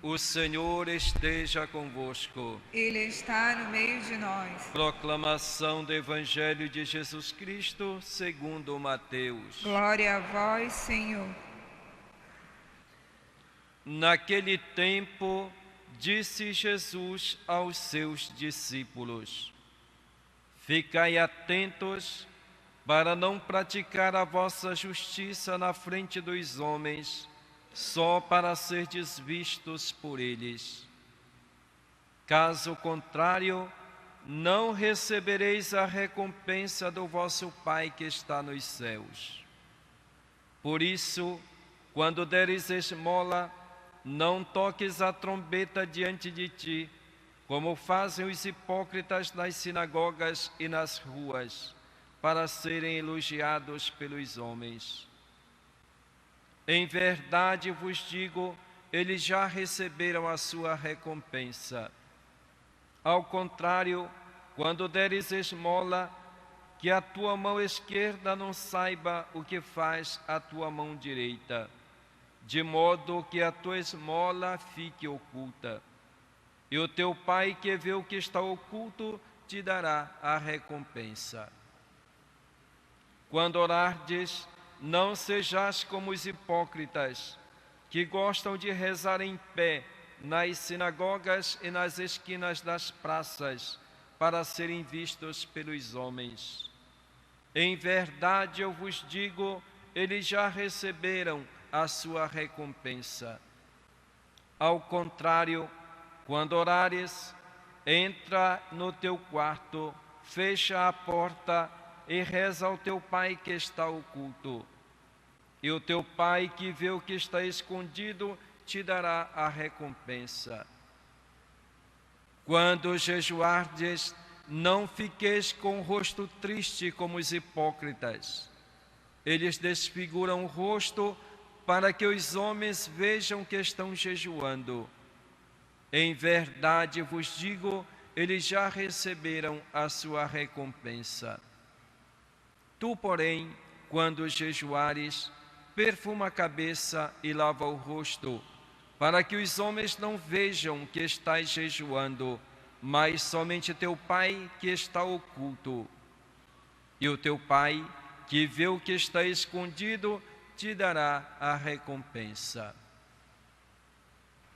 O Senhor esteja convosco. Ele está no meio de nós. Proclamação do Evangelho de Jesus Cristo segundo Mateus. Glória a vós, Senhor. Naquele tempo, disse Jesus aos seus discípulos: Ficai atentos para não praticar a vossa justiça na frente dos homens, só para serdes vistos por eles. Caso contrário, não recebereis a recompensa do vosso Pai que está nos céus. Por isso, quando deres esmola, não toques a trombeta diante de ti, como fazem os hipócritas nas sinagogas e nas ruas, para serem elogiados pelos homens. Em verdade vos digo, eles já receberam a sua recompensa. Ao contrário, quando deres esmola, que a tua mão esquerda não saiba o que faz a tua mão direita, de modo que a tua esmola fique oculta. E o teu Pai que vê o que está oculto te dará a recompensa. Quando orardes, não sejais como os hipócritas, que gostam de rezar em pé nas sinagogas e nas esquinas das praças, para serem vistos pelos homens. Em verdade eu vos digo, eles já receberam a sua recompensa. Ao contrário, quando orares, entra no teu quarto, fecha a porta e reza ao teu Pai que está oculto. E o teu Pai que vê o que está escondido te dará a recompensa. Quando jejuardes, não fiqueis com o rosto triste como os hipócritas. Eles desfiguram o rosto para que os homens vejam que estão jejuando. Em verdade vos digo, eles já receberam a sua recompensa. Tu, porém, quando jejuares, perfuma a cabeça e lava o rosto, para que os homens não vejam que estás jejuando, mas somente teu Pai que está oculto. E o teu Pai, que vê o que está escondido, te dará a recompensa.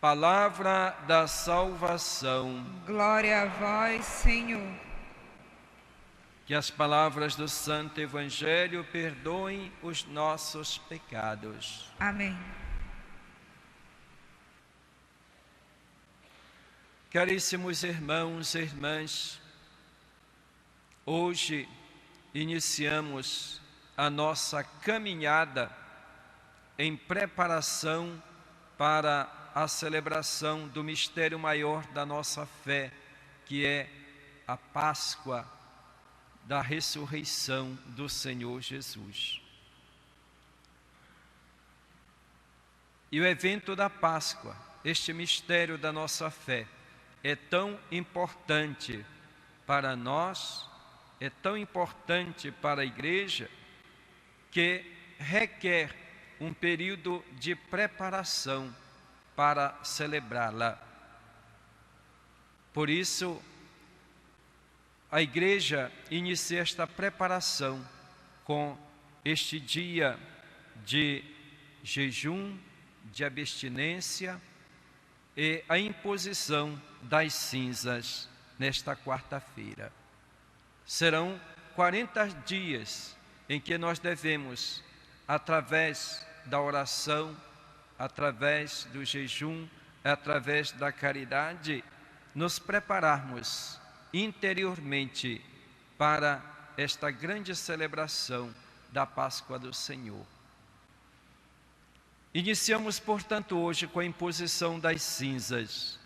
Palavra da salvação. Glória a vós, Senhor. Que as palavras do Santo Evangelho perdoem os nossos pecados. Amém. Caríssimos irmãos e irmãs, hoje iniciamos a nossa caminhada em preparação para a celebração do mistério maior da nossa fé, que é a Páscoa da ressurreição do Senhor Jesus. E o evento da Páscoa, este mistério da nossa fé, é tão importante para nós, é tão importante para a Igreja, que requer um período de preparação para celebrá-la. Por isso, a Igreja inicia esta preparação com este dia de jejum, de abstinência e a imposição das cinzas nesta quarta-feira. Serão 40 dias em que nós devemos, através da oração, através do jejum, através da caridade, nos prepararmos interiormente para esta grande celebração da Páscoa do Senhor. Iniciamos, portanto, hoje com a imposição das cinzas.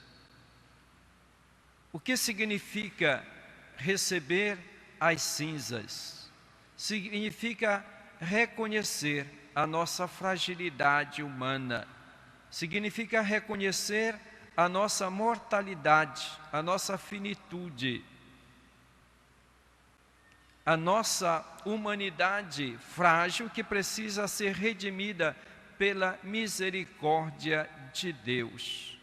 O que significa receber as cinzas? Significa reconhecer a nossa fragilidade humana, significa reconhecer a nossa mortalidade, a nossa finitude, a nossa humanidade frágil que precisa ser redimida pela misericórdia de Deus.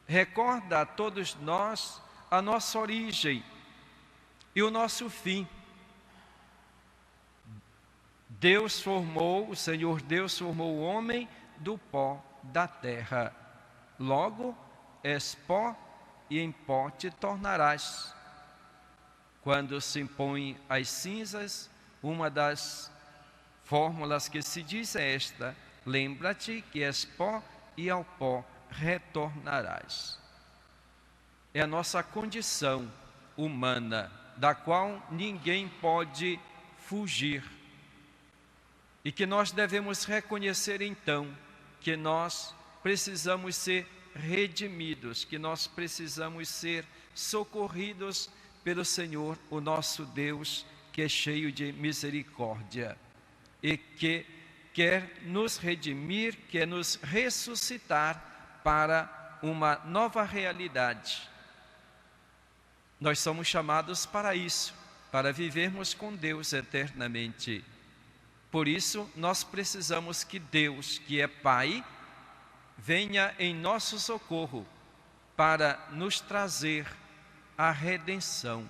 recorda a todos nós a nossa origem e o nosso fim. O Senhor Deus formou o homem do pó da terra. Logo, és pó e em pó te tornarás. Quando se impõem as cinzas, uma das fórmulas que se diz é esta: lembra-te que és pó e ao pó retornarás. É a nossa condição humana, da qual ninguém pode fugir. E que nós devemos reconhecer então que nós precisamos ser redimidos, que nós precisamos ser socorridos pelo Senhor, o nosso Deus, que é cheio de misericórdia e que quer nos redimir, quer nos ressuscitar para uma nova realidade. Nós somos chamados para isso, para vivermos com Deus eternamente. Por isso, nós precisamos que Deus, que é Pai, venha em nosso socorro para nos trazer a redenção,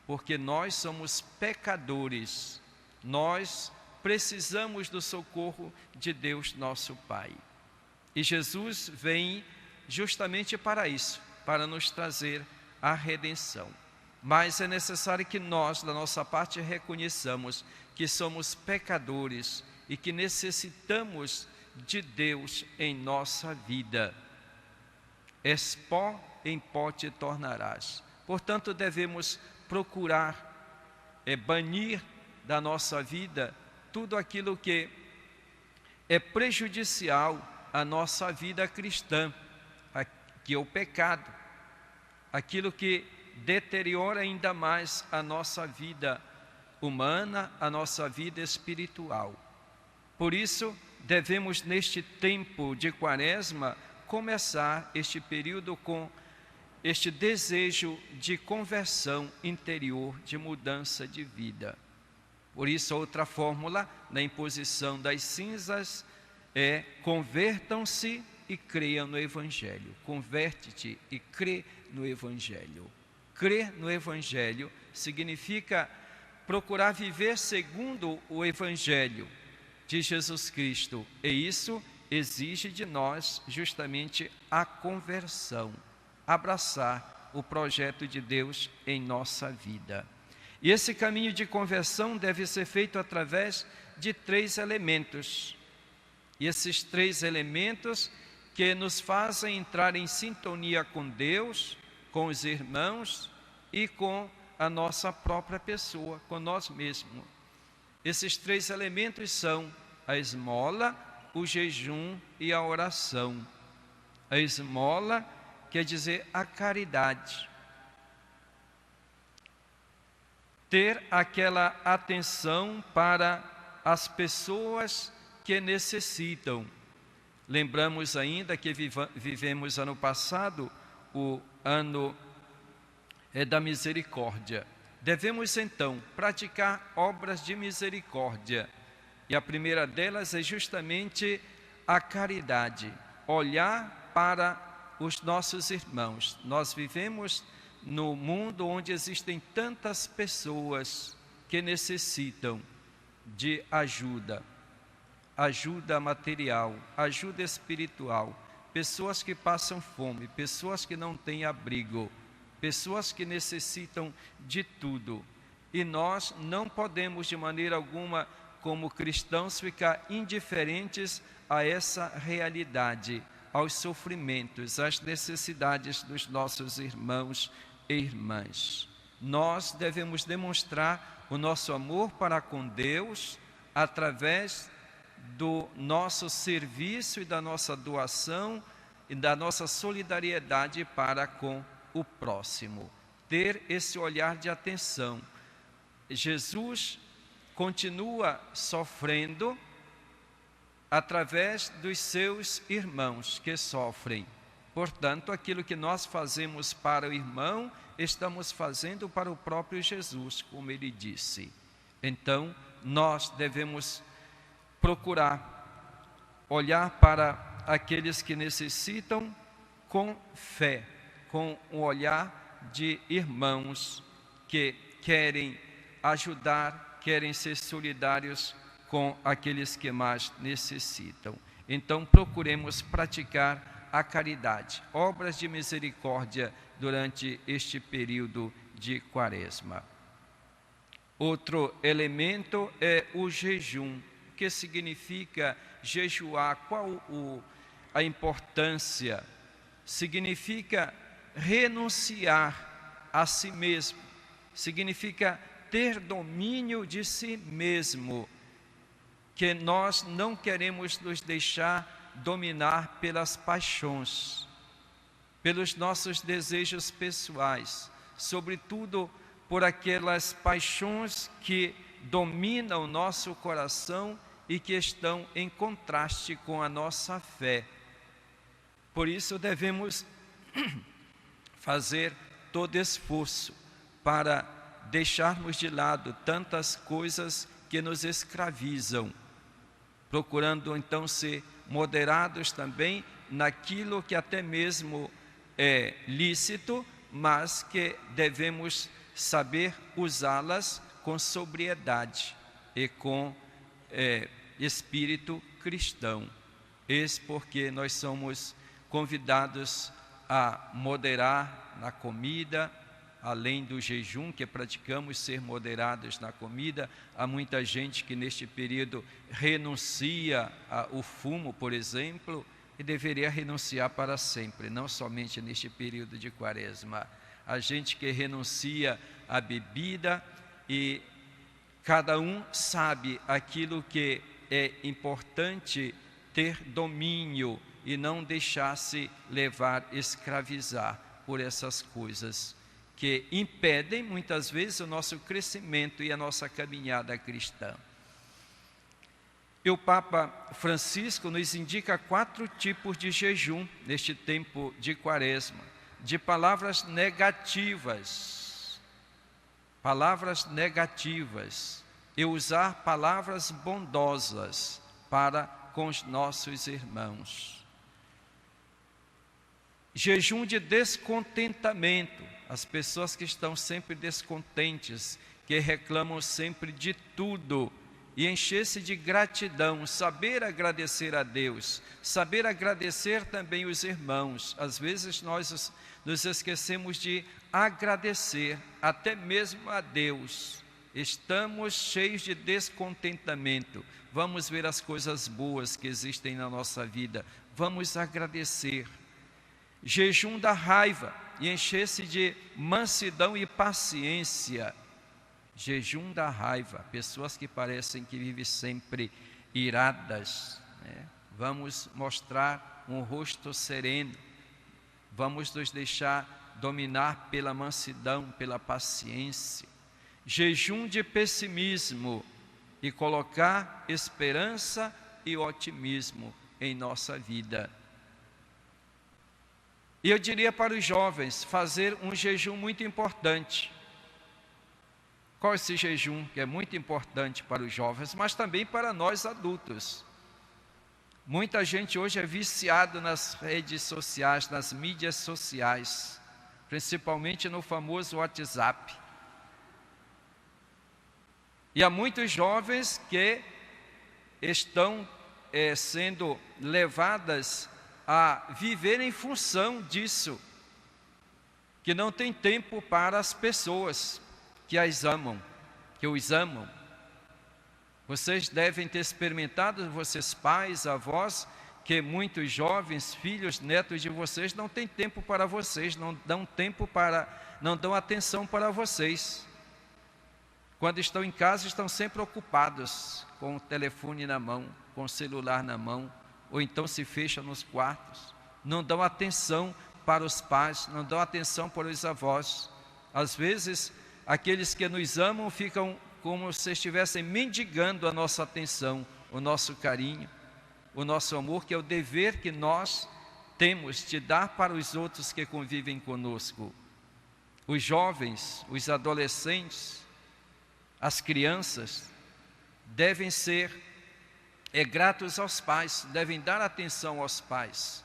porque nós somos pecadores, nós precisamos do socorro de Deus, nosso Pai. E Jesus vem justamente para isso, para nos trazer a redenção. Mas é necessário que nós, da nossa parte, reconheçamos que somos pecadores e que necessitamos de Deus em nossa vida. És pó, em pó te tornarás. Portanto, devemos procurar banir da nossa vida tudo aquilo que é prejudicial à nossa vida cristã, que é o pecado, aquilo que deteriora ainda mais a nossa vida humana, a nossa vida espiritual. Por isso, devemos neste tempo de Quaresma começar este período com este desejo de conversão interior, de mudança de vida. Por isso, outra fórmula na imposição das cinzas é: convertam-se e creiam no Evangelho. Converte-te e crê no Evangelho. Crer no Evangelho significa procurar viver segundo o Evangelho de Jesus Cristo. E isso exige de nós justamente a conversão, abraçar o projeto de Deus em nossa vida. E esse caminho de conversão deve ser feito através de 3 elementos. E esses 3 elementos que nos fazem entrar em sintonia com Deus, com os irmãos e com a nossa própria pessoa, com nós mesmos. Esses 3 elementos são a esmola, o jejum e a oração. A esmola quer dizer a caridade. Ter aquela atenção para as pessoas que necessitam. Lembramos ainda que vivemos ano passado, o ano da misericórdia. Devemos então praticar obras de misericórdia. E a primeira delas é justamente a caridade. Olhar para os nossos irmãos. Nós vivemos no mundo onde existem tantas pessoas que necessitam de ajuda. Ajuda material, ajuda espiritual. Pessoas que passam fome, pessoas que não têm abrigo, pessoas que necessitam de tudo. E nós não podemos de maneira alguma, como cristãos, ficar indiferentes a essa realidade, aos sofrimentos, às necessidades dos nossos irmãos e irmãs. Nós devemos demonstrar o nosso amor para com Deus através do nosso serviço e da nossa doação e da nossa solidariedade para com o próximo. Ter esse olhar de atenção. Jesus continua sofrendo através dos seus irmãos que sofrem. Portanto, aquilo que nós fazemos para o irmão, estamos fazendo para o próprio Jesus, como ele disse. Então, nós devemos procurar olhar para aqueles que necessitam com fé, com um olhar de irmãos que querem ajudar, querem ser solidários com aqueles que mais necessitam. Então, procuremos praticar a caridade, obras de misericórdia durante este período de Quaresma. Outro elemento é o jejum. O que significa jejuar? Qual a importância? Significa renunciar a si mesmo, significa ter domínio de si mesmo, que nós não queremos nos deixar dominar pelas paixões, pelos nossos desejos pessoais, sobretudo por aquelas paixões que dominam o nosso coração e que estão em contraste com a nossa fé. Por isso devemos fazer todo esforço para deixarmos de lado tantas coisas que nos escravizam, procurando então ser moderados também naquilo que até mesmo é lícito, mas que devemos saber usá-las com sobriedade e com espírito cristão. Eis porque nós somos convidados a moderar na comida, além do jejum que praticamos, ser moderados na comida. Há muita gente que neste período renuncia ao fumo, por exemplo, e deveria renunciar para sempre, não somente neste período de Quaresma. Há gente que renuncia à bebida e cada um sabe aquilo que é importante ter domínio e não deixar-se levar, escravizar por essas coisas que impedem muitas vezes o nosso crescimento e a nossa caminhada cristã. E o Papa Francisco nos indica 4 tipos de jejum neste tempo de Quaresma, de palavras negativas, e usar palavras bondosas para com os nossos irmãos. Jejum de descontentamento, as pessoas que estão sempre descontentes, que reclamam sempre de tudo, e encher-se de gratidão, saber agradecer a Deus, saber agradecer também os irmãos. Às vezes nós nos esquecemos de agradecer até mesmo a Deus. Estamos cheios de descontentamento. Vamos ver as coisas boas que existem na nossa vida, vamos agradecer. Jejum da raiva e encher-se de mansidão e paciência. Jejum da raiva, pessoas que parecem que vivem sempre iradas, né? Vamos mostrar um rosto sereno, vamos nos deixar dominar pela mansidão, pela paciência. Jejum de pessimismo e colocar esperança e otimismo em nossa vida. E eu diria para os jovens, fazer um jejum muito importante. Qual é esse jejum que é muito importante para os jovens, mas também para nós adultos? Muita gente hoje é viciada nas redes sociais, nas mídias sociais, principalmente no famoso WhatsApp. E há muitos jovens que estão sendo levadas a viver em função disso, que não tem tempo para as pessoas que as amam, que os amam. Vocês devem ter experimentado, vocês pais, avós, que muitos jovens, filhos, netos de vocês não têm tempo para vocês, não dão atenção para vocês. Quando estão em casa, estão sempre ocupados com o telefone na mão, com o celular na mão, ou então se fecham nos quartos, não dão atenção para os pais, não dão atenção para os avós. Às vezes, aqueles que nos amam ficam como se estivessem mendigando a nossa atenção, o nosso carinho, o nosso amor, que é o dever que nós temos de dar para os outros que convivem conosco. Os jovens, os adolescentes, as crianças devem ser gratos aos pais, devem dar atenção aos pais.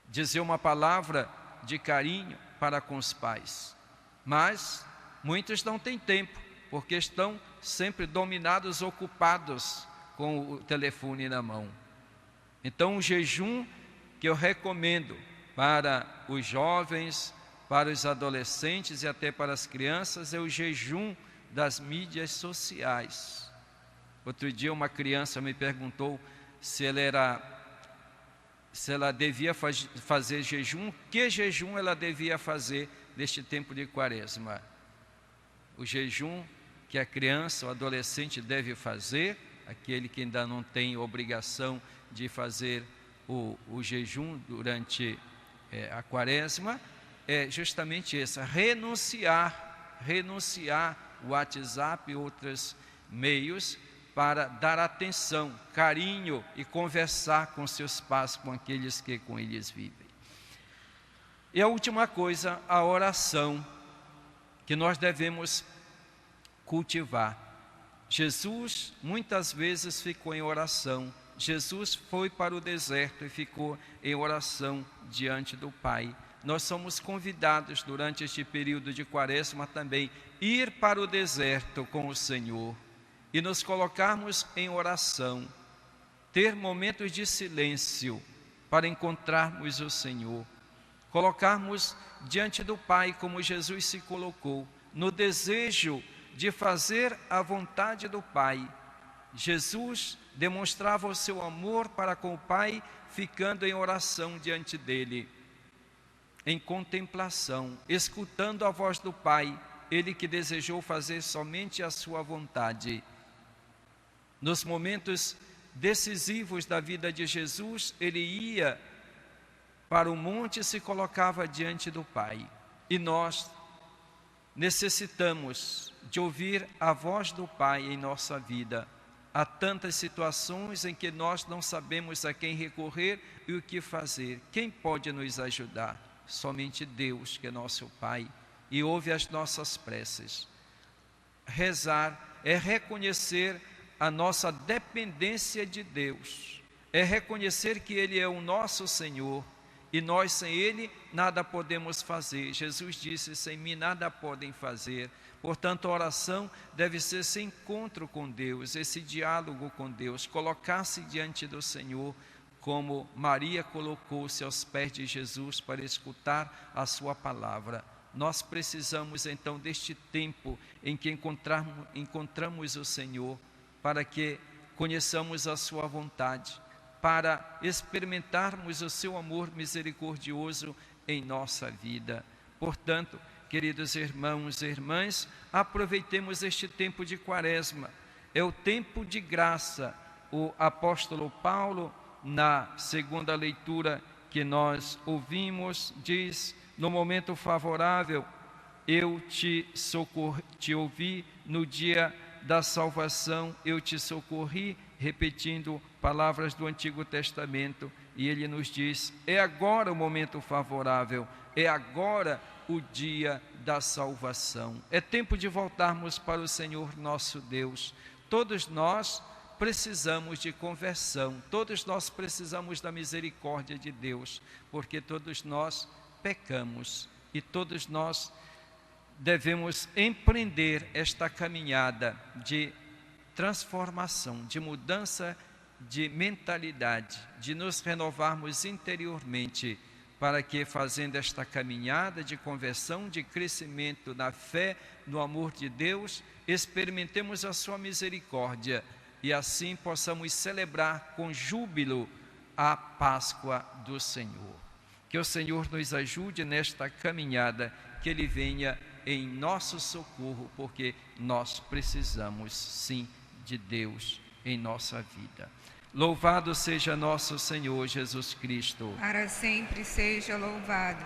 dizer uma palavra de carinho para com os pais. Mas muitos não têm tempo, porque estão sempre dominados, ocupados com o telefone na mão. Então, o jejum que eu recomendo para os jovens, para os adolescentes e até para as crianças é o jejum das mídias sociais. Outro dia uma criança me perguntou se ela devia fazer jejum, que jejum ela devia fazer neste tempo de quaresma. O jejum que a criança ou adolescente deve fazer, aquele que ainda não tem obrigação de fazer o jejum durante a quaresma, é justamente essa: renunciar o WhatsApp e outros meios para dar atenção, carinho e conversar com seus pais, com aqueles que com eles vivem. E a última coisa, a oração, que nós devemos cultivar. Jesus muitas vezes ficou em oração. Jesus foi para o deserto e ficou em oração diante do Pai. Nós somos convidados durante este período de quaresma também ir para o deserto com o Senhor e nos colocarmos em oração, ter momentos de silêncio para encontrarmos o Senhor, colocarmos diante do Pai como Jesus se colocou, no desejo de fazer a vontade do Pai. Jesus demonstrava o seu amor para com o Pai, ficando em oração diante dele, em contemplação, escutando a voz do Pai, ele que desejou fazer somente a sua vontade. Nos momentos decisivos da vida de Jesus, ele ia para o monte e se colocava diante do Pai. E nós necessitamos de ouvir a voz do Pai em nossa vida. Há tantas situações em que nós não sabemos a quem recorrer e o que fazer. Quem pode nos ajudar? Somente Deus, que é nosso Pai, e ouve as nossas preces. Rezar é reconhecer a nossa dependência de Deus, é reconhecer que Ele é o nosso Senhor, e nós sem Ele nada podemos fazer. Jesus disse: sem mim nada podem fazer. Portanto, a oração deve ser esse encontro com Deus, esse diálogo com Deus, colocar-se diante do Senhor, como Maria colocou-se aos pés de Jesus para escutar a sua palavra. Nós precisamos então deste tempo em que encontramos o Senhor, para que conheçamos a sua vontade, para experimentarmos o seu amor misericordioso em nossa vida. Portanto, queridos irmãos e irmãs, aproveitemos este tempo de quaresma. É o tempo de graça. O apóstolo Paulo, na segunda leitura que nós ouvimos, diz: no momento favorável eu te ouvi, no dia da salvação eu te socorri, repetindo palavras do Antigo Testamento. E ele nos diz: é agora o momento favorável, é agora o dia da salvação. É tempo de voltarmos para o Senhor nosso Deus. Todos nós precisamos de conversão, todos nós precisamos da misericórdia de Deus, porque todos nós pecamos e todos nós devemos empreender esta caminhada de transformação, de mudança de mentalidade, de nos renovarmos interiormente, para que, fazendo esta caminhada de conversão, de crescimento na fé, no amor de Deus, experimentemos a sua misericórdia e assim possamos celebrar com júbilo a Páscoa do Senhor. Que o Senhor nos ajude nesta caminhada, que Ele venha em nosso socorro, porque nós precisamos sim de Deus em nossa vida. Louvado seja nosso Senhor Jesus Cristo. Para sempre seja louvado.